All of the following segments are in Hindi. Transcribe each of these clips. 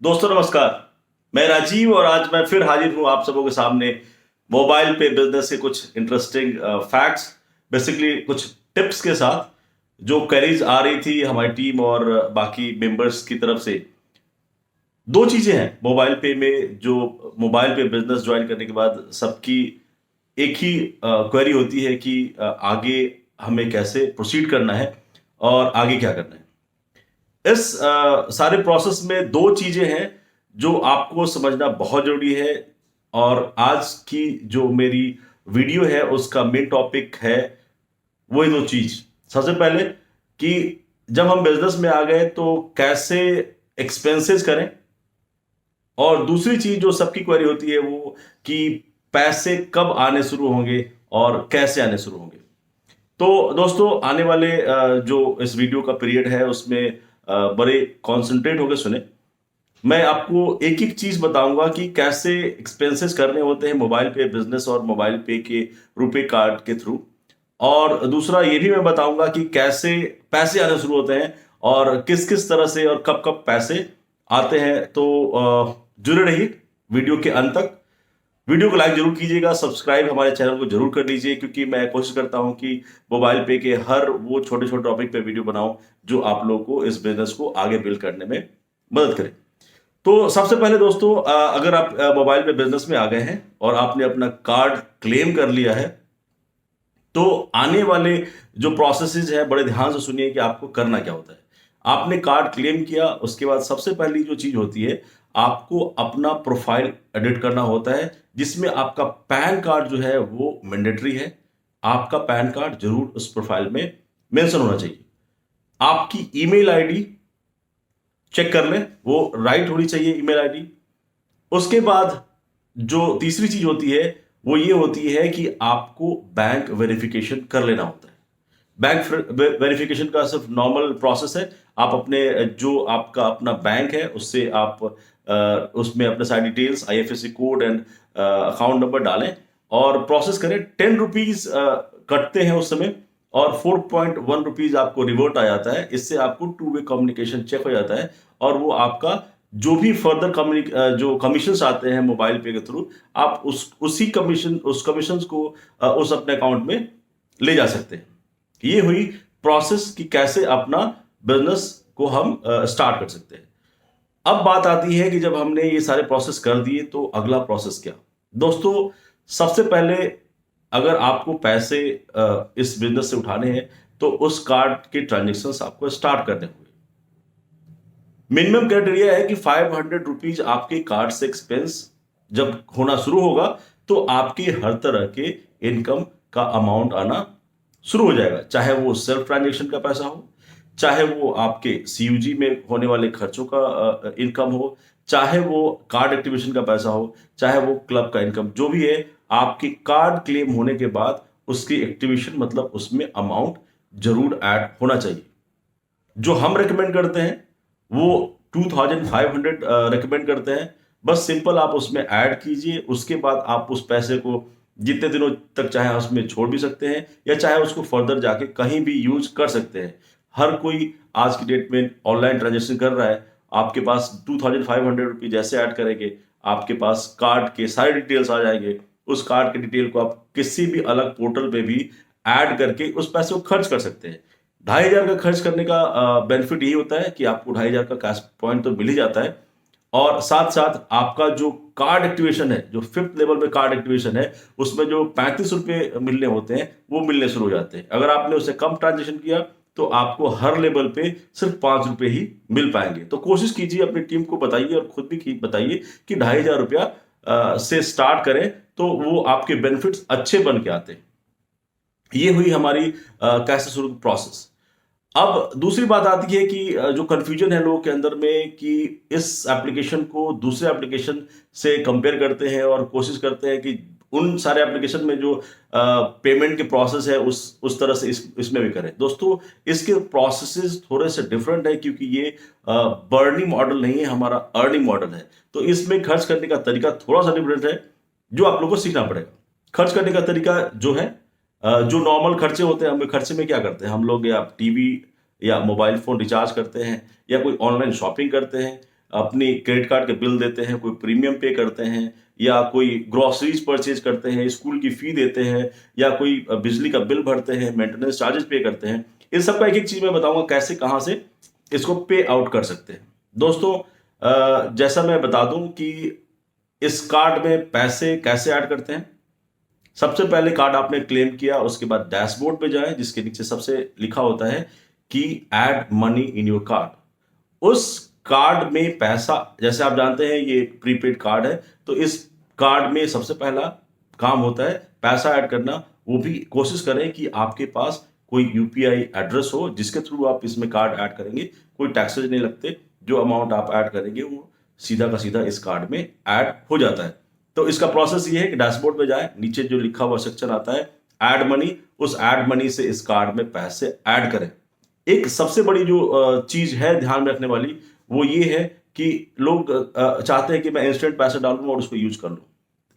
दोस्तों नमस्कार। मैं राजीव और आज मैं फिर हाजिर हूं आप सबों के सामने मोबाइल पे बिजनेस के कुछ इंटरेस्टिंग फैक्ट्स, बेसिकली कुछ टिप्स के साथ जो क्वेरीज आ रही थी हमारी टीम और बाकी मेंबर्स की तरफ से। दो चीजें हैं मोबाइल पे में जो मोबाइल पे बिजनेस ज्वाइन करने के बाद सबकी एक ही क्वेरी होती है कि आगे हमें कैसे प्रोसीड करना है और आगे क्या करना है। इस सारे प्रोसेस में दो चीजें हैं जो आपको समझना बहुत जरूरी है और आज की जो मेरी वीडियो है उसका मेन टॉपिक है वही दो चीज। सबसे पहले कि जब हम बिजनेस में आ गए तो कैसे एक्सपेंसेस करें, और दूसरी चीज जो सबकी क्वेरी होती है वो कि पैसे कब आने शुरू होंगे और कैसे आने शुरू होंगे। तो दोस्तों आने वाले जो इस वीडियो का पीरियड है उसमें बड़े कॉन्सेंट्रेट होकर सुने। मैं आपको एक एक चीज बताऊंगा कि कैसे एक्सपेंसेस करने होते हैं मोबाइल पे बिजनेस और मोबाइल पे के रुपए कार्ड के थ्रू। और दूसरा ये भी मैं बताऊंगा कि कैसे पैसे आने शुरू होते हैं और किस किस तरह से और कब कब पैसे आते हैं। तो जुड़े रहिए वीडियो के अंत तक। वीडियो को लाइक जरूर कीजिएगा, सब्सक्राइब हमारे चैनल को जरूर कर लीजिए, क्योंकि मैं कोशिश करता हूं कि मोबाइल पे के हर वो छोटे छोटे टॉपिक पे वीडियो बनाऊं जो आप लोगों को इस बिजनेस को आगे बिल्ड करने में मदद करे। तो सबसे पहले दोस्तों अगर आप मोबाइल पे बिजनेस में आ गए हैं और आपने अपना कार्ड क्लेम कर लिया है तो आने वाले जो प्रोसेसेस है बड़े ध्यान से सुनिए कि आपको करना क्या होता है। आपने कार्ड क्लेम किया, उसके बाद सबसे पहली जो चीज होती है आपको अपना प्रोफाइल एडिट करना होता है, जिसमें आपका पैन कार्ड जो है वो मैंडेटरी है। आपका पैन कार्ड जरूर उस प्रोफाइल में मेंशन होना चाहिए। आपकी ईमेल आईडी चेक कर लें, वो राइट होनी चाहिए ईमेल आईडी। उसके बाद जो तीसरी चीज होती है वो ये होती है कि आपको बैंक वेरिफिकेशन कर लेना होता है। बैंक वेरिफिकेशन का सिर्फ नॉर्मल प्रोसेस है। आप अपने जो आपका अपना बैंक है उससे आप उसमें अपने सारी details, IFSC code and account number डालें और प्रोसेस करें। 10 रुपीज कटते हैं उस समय और 4.1 रुपीज आपको रिवर्ट आ जाता है। इससे आपको टू वे कम्युनिकेशन चेक हो जाता है और वो आपका जो भी फर्दर जो कमीशंस आते हैं मोबाइल पे के थ्रू, आप उस कमीशंस को उस अपने अकाउंट में ले जा सकते हैं। ये हुई प्रोसेस कि कैसे अपना बिजनेस को हम स्टार्ट कर सकते हैं। अब बात आती है कि जब हमने ये सारे प्रोसेस कर दिए तो अगला प्रोसेस क्या। दोस्तों सबसे पहले अगर आपको पैसे इस बिजनेस से उठाने हैं तो उस कार्ड के ट्रांजेक्शन्स आपको स्टार्ट करने होंगे। मिनिमम क्राइटेरिया है कि 500 रुपीज आपके कार्ड से एक्सपेंस जब होना शुरू होगा तो आपके हर तरह के इनकम का अमाउंट आना शुरू हो जाएगा, चाहे वो सेल्फ ट्रांजेक्शन का पैसा हो, चाहे वो आपके सीयूजी में होने वाले खर्चों का इनकम हो, चाहे वो कार्ड एक्टिवेशन का पैसा हो, चाहे वो क्लब का इनकम, जो भी है आपकी कार्ड क्लेम होने के बाद उसकी एक्टिवेशन मतलब उसमें अमाउंट जरूर ऐड होना चाहिए। जो हम रेकमेंड करते हैं वो 2500 रेकमेंड करते हैं। बस सिंपल आप उसमें ऐड कीजिए, उसके बाद आप उस पैसे को जितने दिनों तक चाहे उसमें छोड़ भी सकते हैं या चाहे उसको फर्दर जाके कहीं भी यूज कर सकते हैं। हर कोई आज की डेट में ऑनलाइन ट्रांजेक्शन कर रहा है। आपके पास 2500 रुपये जैसे ऐड करेंगे आपके पास कार्ड के सारे डिटेल्स आ जाएंगे। उस कार्ड के डिटेल को आप किसी भी अलग पोर्टल पे भी ऐड करके उस पैसे को खर्च कर सकते हैं। 2500 का खर्च करने का बेनिफिट यही होता है कि आपको 2500 का कैश पॉइंट तो मिल ही जाता है और साथ साथ आपका जो कार्ड एक्टिवेशन है, जो फिफ्थ लेवल पे कार्ड एक्टिवेशन है, उसमें जो 35 रुपये मिलने होते हैं वो मिलने शुरू हो जाते हैं। अगर आपने उससे कम ट्रांजेक्शन किया तो आपको हर लेवल पे सिर्फ 5 रुपये ही मिल पाएंगे। तो कोशिश कीजिए, अपनी टीम को बताइए और खुद भी बताइए कि 2500 रुपया से स्टार्ट करें तो वो आपके बेनिफिट्स अच्छे बन के आते हैं। ये हुई हमारी कैसे शुरू प्रोसेस। अब दूसरी बात आती है कि जो कंफ्यूजन है लोगों के अंदर में कि इस एप्लीकेशन को दूसरे एप्लीकेशन से कंपेयर करते हैं और कोशिश करते हैं कि उन सारे एप्लीकेशन में जो पेमेंट के प्रोसेस है उस तरह से इसमें भी करें। दोस्तों इसके प्रोसेसेस थोड़े से डिफरेंट है, क्योंकि ये बर्निंग मॉडल नहीं है, हमारा अर्निंग मॉडल है। तो इसमें खर्च करने का तरीका थोड़ा सा डिफरेंट है जो आप लोगों को सीखना पड़ेगा। खर्च करने का तरीका जो है, जो नॉर्मल खर्चे होते हैं, हम खर्चे में क्या करते हैं, हम लोग या टीवी या मोबाइल फोन रिचार्ज करते हैं या कोई ऑनलाइन शॉपिंग करते हैं, अपनी क्रेडिट कार्ड के बिल देते हैं, कोई प्रीमियम पे करते हैं, या कोई ग्रोसरीज परचेज करते हैं, स्कूल की फी देते हैं, या कोई बिजली का बिल भरते हैं, मेंटेनेंस चार्जेस पे करते हैं। इन सब का एक एक चीज मैं बताऊंगा कैसे कहां से इसको पे आउट कर सकते हैं। दोस्तों, जैसा मैं बता दूं कि इस कार्ड में पैसे कैसे ऐड करते हैं। सबसे पहले कार्ड आपने क्लेम किया, उसके बाद डैशबोर्ड पे जाएं, जिसके नीचे सबसे लिखा होता है कि add money in your card. उस कार्ड में पैसा, जैसे आप जानते हैं ये प्रीपेड कार्ड है, तो इस कार्ड में सबसे पहला काम होता है पैसा ऐड करना। वो भी कोशिश करें कि आपके पास कोई यूपीआई एड्रेस हो जिसके थ्रू आप इसमें कार्ड ऐड करेंगे। कोई टैक्सेज नहीं लगते, जो अमाउंट आप ऐड करेंगे वो सीधा का सीधा इस कार्ड में ऐड हो जाता है। तो इसका प्रोसेस ये है कि डैशबोर्ड पे जाए, नीचे जो लिखा हुआ सेक्शन आता है ऐड मनी, उस ऐड मनी से इस कार्ड में पैसे ऐड करें। एक सबसे बड़ी जो चीज है ध्यान में रखने वाली, वो ये है कि लोग चाहते हैं कि मैं इंस्टेंट पैसे डालूं और उसको यूज कर लूं।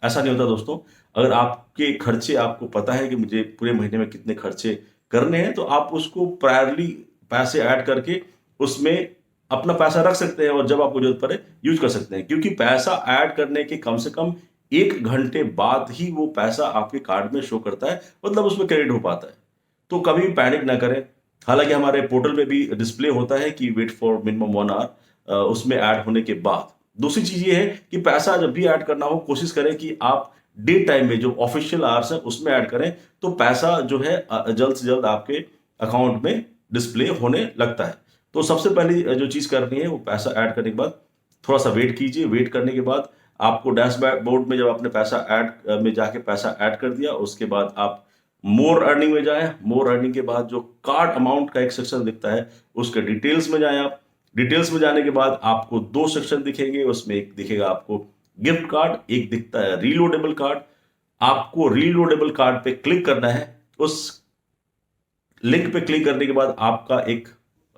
ऐसा नहीं होता दोस्तों। अगर आपके खर्चे, आपको पता है कि मुझे पूरे महीने में कितने खर्चे करने हैं, तो आप उसको प्रायरली पैसे ऐड करके उसमें अपना पैसा रख सकते हैं और जब आपको जरूरत पड़े यूज कर सकते हैं। क्योंकि पैसा ऐड करने के कम से कम 1 घंटे बाद ही वो पैसा आपके कार्ड में शो करता है, मतलब उसमें क्रेडिट हो पाता है। तो कभी भी पैनिक ना करें। हालांकि हमारे पोर्टल पे भी डिस्प्ले होता है कि वेट फॉर मिनिमम 1 आवर उसमें ऐड होने के बाद। दूसरी चीज ये है कि पैसा जब भी ऐड करना हो, कोशिश करें कि आप डे टाइम में जो ऑफिशियल आवर्स है उसमें ऐड करें, तो पैसा जो है जल्द से जल्द आपके अकाउंट में डिस्प्ले होने लगता है। तो सबसे पहली जो चीज करनी है वो पैसा ऐड करने के बाद थोड़ा सा वेट कीजिए। वेट करने के बाद आपको डैशबोर्ड में जब आपने पैसा ऐड में जाके पैसा ऐड कर दिया, उसके बाद आप मोर अर्निंग में जाएं। मोर अर्निंग के बाद जो कार्ड अमाउंट का एक सेक्शन दिखता है, उसके डिटेल्स में जाएं आप। डिटेल्स में जाने के बाद आपको 2 सेक्शन दिखेंगे, उसमें एक दिखेगा आपको गिफ्ट कार्ड, एक दिखता है रीलोडेबल कार्ड। आपको रीलोडेबल कार्ड पे क्लिक करना है। उस लिंक पे क्लिक करने के बाद आपका एक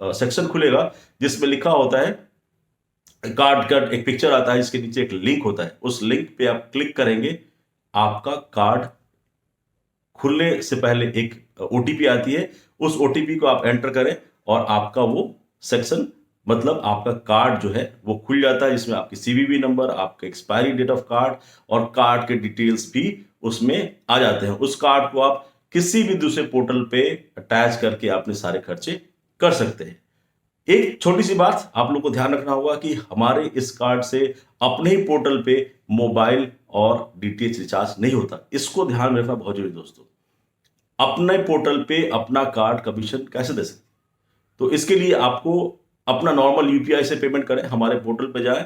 सेक्शन खुलेगा जिसमें लिखा होता है, कार्ड का एक पिक्चर आता है, इसके नीचे एक लिंक होता है। उस लिंक पे आप क्लिक करेंगे, आपका कार्ड खुलने से पहले एक ओटीपी आती है, उस ओटीपी को आप एंटर करें और आपका वो सेक्शन, मतलब आपका कार्ड जो है वो खुल जाता है, जिसमें आपकी सीवीवी नंबर, आपका एक्सपायरी डेट ऑफ कार्ड और कार्ड के डिटेल्स भी उसमें आ जाते हैं। उस कार्ड को आप किसी भी दूसरे पोर्टल पे अटैच करके अपने सारे खर्चे कर सकते हैं। एक छोटी सी बात आप लोग को ध्यान रखना होगा कि हमारे इस कार्ड से अपने ही पोर्टल पे मोबाइल और डीटीएच रिचार्ज नहीं होता। इसको ध्यान में रखना बहुत जरूरी दोस्तों। अपने पोर्टल पे अपना कार्ड कमीशन कैसे दे सकते, तो इसके लिए आपको अपना नॉर्मल यूपीआई से पेमेंट करें। हमारे पोर्टल पे जाएं,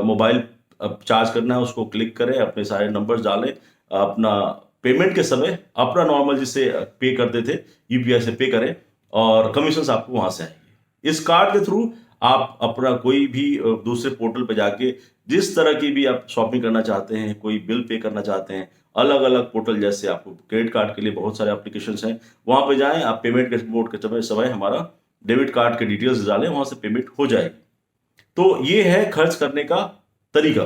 मोबाइल चार्ज करना है उसको क्लिक करें, अपने सारे नंबर्स डालें, अपना पेमेंट के समय अपना नॉर्मल जिससे पे करते थे यूपीआई से पे करें और कमीशन आपको वहां से आएंगे। इस कार्ड के थ्रू आप अपना कोई भी दूसरे पोर्टल पे जाके जिस तरह की भी आप शॉपिंग करना चाहते हैं, कोई बिल पे करना चाहते हैं, अलग अलग पोर्टल, जैसे आपको क्रेडिट कार्ड के लिए बहुत सारे एप्लीकेशंस हैं, वहां पे जाएं, आप पेमेंट के मोड के समय हमारा डेबिट कार्ड के डिटेल्स डालें, वहां से पेमेंट हो जाएगी। तो ये है खर्च करने का तरीका।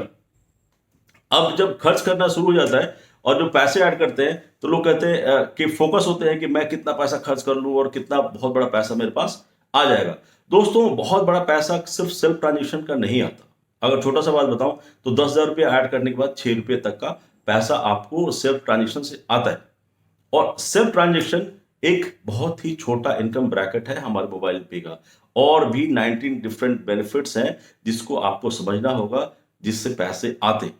अब जब खर्च करना शुरू हो जाता है और जो पैसे ऐड करते हैं, तो लोग कहते हैं कि फोकस होते हैं कि मैं कितना पैसा खर्च कर लूं और कितना बहुत बड़ा पैसा मेरे पास आ जाएगा। दोस्तों, बहुत बड़ा पैसा सिर्फ सेल्फ ट्रांजेक्शन का नहीं आता। अगर छोटा सा बात बताऊं तो 10,000 रुपये ऐड करने के बाद 6 रुपये तक का पैसा आपको सेल्फ ट्रांजेक्शन से आता है। और सेल्फ ट्रांजेक्शन एक बहुत ही छोटा इनकम ब्रैकेट है हमारे मोबाइल पे का। और भी 19 डिफरेंट बेनिफिट्स हैं जिसको आपको समझना होगा, जिससे पैसे आते।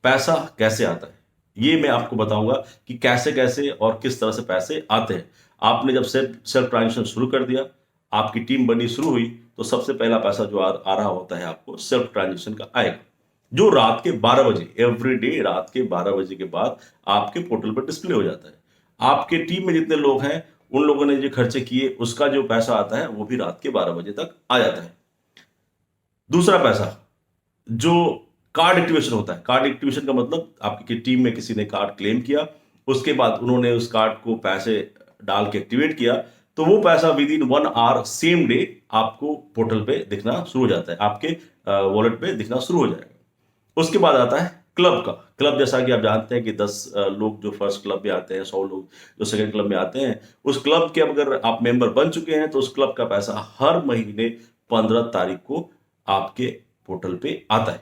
पैसा कैसे आता है ये मैं आपको बताऊंगा कि कैसे कैसे और किस तरह से पैसे आते हैं। आपने जब सेल्फ ट्रांजेक्शन शुरू कर दिया, आपकी टीम बननी शुरू हुई, तो सबसे पहला पैसा जो आ रहा होता है आपको सेल्फ ट्रांजेक्शन का आएगा, जो रात के 12 बजे, एवरीडे रात के 12 बजे के बाद आपके पोर्टल पर डिस्प्ले हो जाता है। आपके टीम में जितने लोग हैं उन लोगों ने जो खर्चे किए उसका जो पैसा आता है वो भी रात के 12 बजे तक आ जाता है। दूसरा पैसा जो कार्ड एक्टिवेशन होता है। कार्ड एक्टिवेशन का मतलब आपकी टीम में किसी ने कार्ड क्लेम किया, उसके बाद उन्होंने उस कार्ड को पैसे डाल के एक्टिवेट किया, तो वो पैसा within 1 hour same day आपको पोर्टल पे दिखना शुरू हो जाता है, आपके वॉलेट पे दिखना शुरू हो जाएगा। उसके बाद आता है क्लब का। क्लब जैसा कि आप जानते हैं कि 10 लोग जो फर्स्ट क्लब में आते हैं, 100 लोग जो सेकंड क्लब में आते हैं, उस क्लब के अगर आप मेंबर बन चुके हैं तो उस क्लब का पैसा हर महीने 15 तारीख को आपके पोर्टल पे आता है।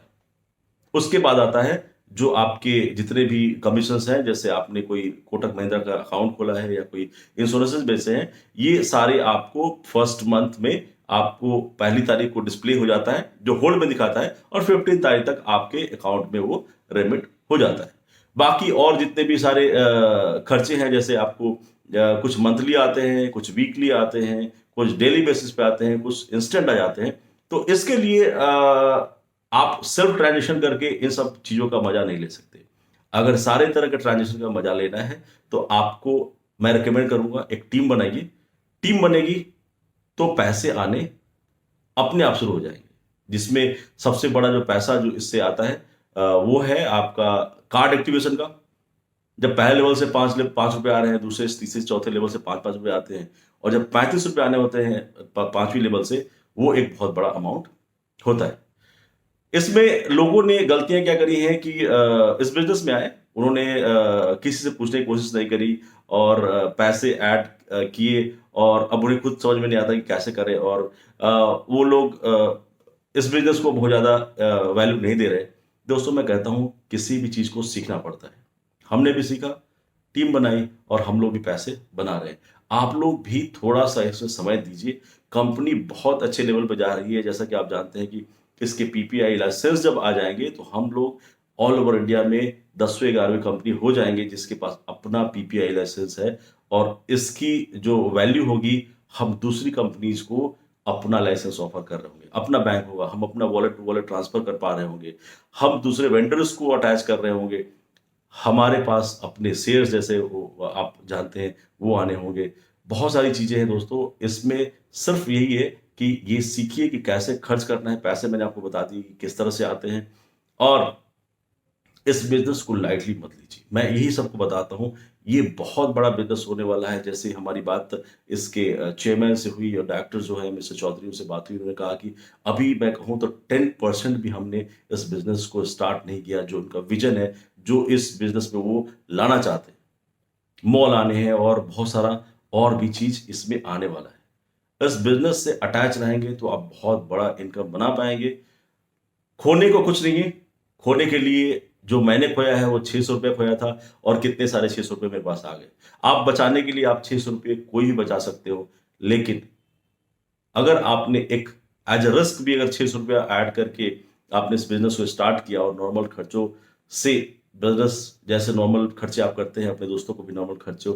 उसके बाद आता है जो आपके जितने भी कमीशंस हैं, जैसे आपने कोई कोटक महिंद्रा का अकाउंट खोला है या कोई इंश्योरेंसेस बेचे हैं, ये सारे आपको फर्स्ट मंथ में आपको पहली तारीख को डिस्प्ले हो जाता है, जो होल्ड में दिखाता है, और 15 तारीख तक आपके अकाउंट में वो रेमिट हो जाता है। बाकी और जितने भी सारे खर्चे हैं, जैसे आपको कुछ मंथली आते हैं, कुछ वीकली आते हैं, कुछ डेली बेसिस पे आते हैं, कुछ इंस्टेंट आ जाते हैं। तो इसके लिए आप सेल्फ ट्रांजेक्शन करके इन सब चीजों का मजा नहीं ले सकते। अगर सारे तरह के ट्रांजेक्शन का मजा लेना है तो आपको मैं रिकमेंड करूंगा, एक टीम बनाइए। टीम बनेगी तो पैसे आने अपने आप शुरू हो जाएंगे, जिसमें सबसे बड़ा जो पैसा जो इससे आता है वो है आपका कार्ड एक्टिवेशन का। जब पहले लेवल से 5 रुपए आ रहे हैं, दूसरे तीसरे चौथे लेवल से 5 5 रुपए आते हैं, और जब 35 रुपए आने होते हैं 5वीं लेवल से, वो एक बहुत बड़ा अमाउंट होता है। इसमें लोगों ने गलतियां क्या करी हैं कि इस बिजनेस में आए, उन्होंने किसी से पूछने की कोशिश नहीं करी, और पैसे ऐड किए, और अब उन्हें खुद समझ में नहीं आता कि कैसे करें, और वो लोग इस बिजनेस को बहुत ज्यादा वैल्यू नहीं दे रहे। दोस्तों, मैं कहता हूं किसी भी चीज को सीखना पड़ता है। हमने भी सीखा, टीम बनाई, और हम लोग भी पैसे बना रहे हैं। आप लोग भी थोड़ा सा इसमें समय दीजिए। कंपनी बहुत अच्छे लेवल पर जा रही है। जैसा कि आप जानते हैं कि इसके पीपीआई लाइसेंस जब आ जाएंगे तो हम लोग ऑल ओवर इंडिया में 10वीं 11वीं कंपनी हो जाएंगे जिसके पास अपना पीपीआई लाइसेंस है, और इसकी जो वैल्यू होगी, हम दूसरी कंपनीज को अपना लाइसेंस ऑफर कर रहे होंगे, अपना बैंक होगा, हम अपना वॉलेट टू वॉलेट ट्रांसफर कर पा रहे होंगे, हम दूसरे वेंडर्स को अटैच कर रहे होंगे, हमारे पास अपने शेयर्स जैसे वो आप जानते हैं वो आने होंगे। बहुत सारी चीजें हैं दोस्तों, इसमें सिर्फ यही है कि ये सीखिए कि कैसे खर्च करना है पैसे। मैंने आपको बता दी कि किस तरह से आते हैं, और इस बिजनेस को लाइटली मत लीजिए। मैं यही सबको बताता हूं, ये बहुत बड़ा बिजनेस होने वाला है। जैसे हमारी बात इसके चेयरमैन से हुई, और डायरेक्टर जो है मिस्टर चौधरी, उनसे बात हुई, उन्होंने कहा कि अभी मैं कहूं तो 10% भी हमने इस बिजनेस को स्टार्ट नहीं किया। जो उनका विजन है, जो इस बिजनेस में वो लाना चाहते हैं, मॉल आने हैं और बहुत सारा और भी चीज इसमें आने वाला है। इस बिजनेस से अटैच रहेंगे तो आप बहुत बड़ा इनकम बना पाएंगे। खोने को कुछ नहीं है। खोने के लिए जो मैंने खोया है वो 600 रुपये खोया था, और कितने सारे 600 रुपये मेरे पास आ गए। आप बचाने के लिए आप 600 रुपये कोई भी बचा सकते हो, लेकिन अगर आपने एक एज अ रिस्क भी अगर 600 रुपया ऐड करके आपने इस बिजनेस को स्टार्ट किया, और नॉर्मल खर्चों से बिजनेस जैसे नॉर्मल खर्चे आप करते हैं, अपने दोस्तों को भी नॉर्मल खर्चों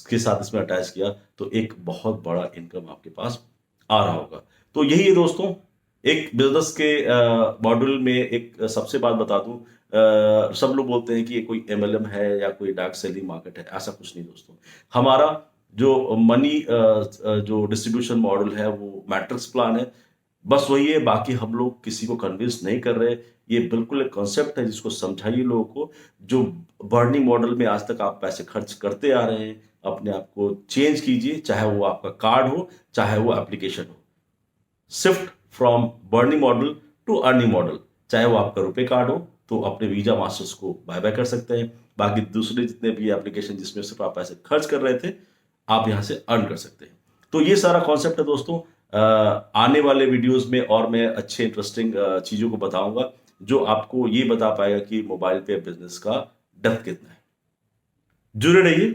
के साथ इसमें अटैच किया, तो एक बहुत बड़ा इनकम आपके पास आ रहा होगा। तो यही है दोस्तों, एक बिजनेस के मॉड्यूल में एक सबसे बात बता दूं, सब लोग बोलते हैं कि ये कोई एमएलएम है या कोई डार्क सेलिंग मार्केट है। ऐसा कुछ नहीं दोस्तों। हमारा जो मनी जो डिस्ट्रीब्यूशन मॉडल है वो मैट्रिक्स प्लान है, बस वही है। बाकी हम लोग किसी को कन्विंस नहीं कर रहे। ये बिल्कुल एक कॉन्सेप्ट है, जिसको समझाइए लोगों को। जो बर्निंग मॉडल में आज तक आप पैसे खर्च करते आ रहे हैं, अपने आप को चेंज कीजिए। चाहे वो आपका कार्ड हो, चाहे वो एप्लीकेशन हो। Shift from burning model to earning model. चाहे वो आपका रुपए कार्ड हो तो अपने वीजा मास्टर्स को बाय बाय कर सकते हैं। बाकी दूसरे जितने भी एप्लीकेशन जिसमें सिर्फ आप पैसे खर्च कर रहे थे, आप यहां से अर्न कर सकते हैं। तो ये सारा कॉन्सेप्ट है दोस्तों। आने वाले वीडियोस में और मैं अच्छे इंटरेस्टिंग चीजों को बताऊंगा, जो आपको ये बता पाएगा कि मोबाइल पे बिजनेस का डेप्थ कितना है। जुड़े रहिए,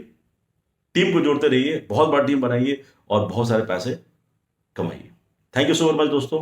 टीम को जोड़ते रहिए, बहुत बड़ा टीम बनाइए, और बहुत सारे पैसे कमाइए। थैंक यू सो मच दोस्तों।